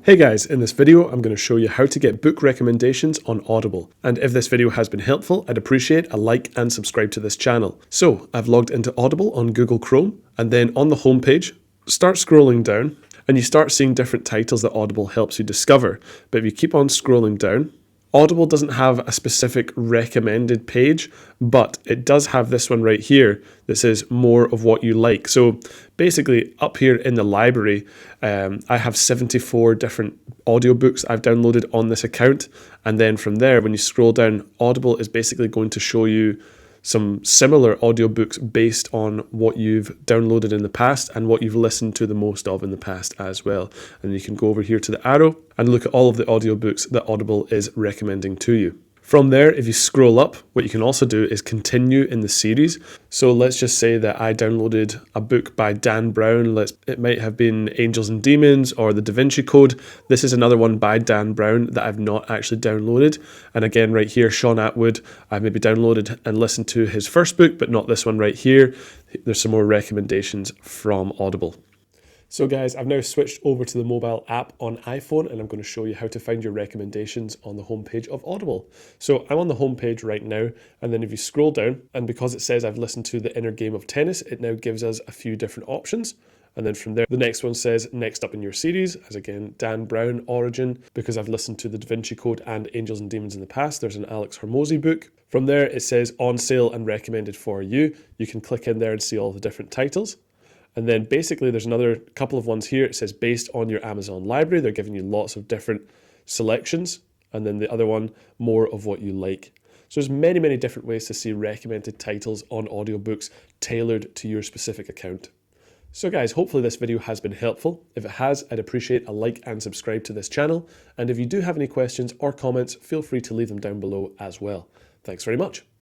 Hey guys, in this video I'm going to show you how to get book recommendations on Audible. And if this video has been helpful, I'd appreciate a like and subscribe to this channel. So I've logged into Audible on Google Chrome, and then on the homepage, start scrolling down and you start seeing different titles that Audible helps you discover. But if you keep on scrolling down, Audible doesn't have a specific recommended page, but it does have this one right here that says more of what you like. So basically up here in the library, I have 74 different audiobooks I've downloaded on this account. And then from there, when you scroll down, Audible is basically going to show you some similar audiobooks based on what you've downloaded in the past and what you've listened to the most of in the past as well. And you can go over here to the arrow and look at all of the audiobooks that Audible is recommending to you. From there, if you scroll up, what you can also do is continue in the series. So let's just say that I downloaded a book by Dan Brown. It might have been Angels and Demons or The Da Vinci Code. This is another one by Dan Brown that I've not actually downloaded. And again, right here, Sean Atwood, I've maybe downloaded and listened to his first book, but not this one right here. There's some more recommendations from Audible. So guys, I've now switched over to the mobile app on iPhone, and I'm going to show you how to find your recommendations on the homepage of Audible. So I'm on the homepage right now, and then if you scroll down, and because it says I've listened to The Inner Game of Tennis, it now gives us a few different options. And then from there, the next one says next up in your series, as again, Dan Brown, Origin, because I've listened to The Da Vinci Code and Angels and Demons in the past. There's an Alex Hormozy book. From there, it says on sale and recommended for you. You can click in there and see all the different titles. And then basically there's another couple of ones here. It says based on your Amazon library. They're giving you lots of different selections. And then the other one, more of what you like. So there's many, many different ways to see recommended titles on audiobooks tailored to your specific account. So guys, hopefully this video has been helpful. If it has, I'd appreciate a like and subscribe to this channel. And if you do have any questions or comments, feel free to leave them down below as well. Thanks very much.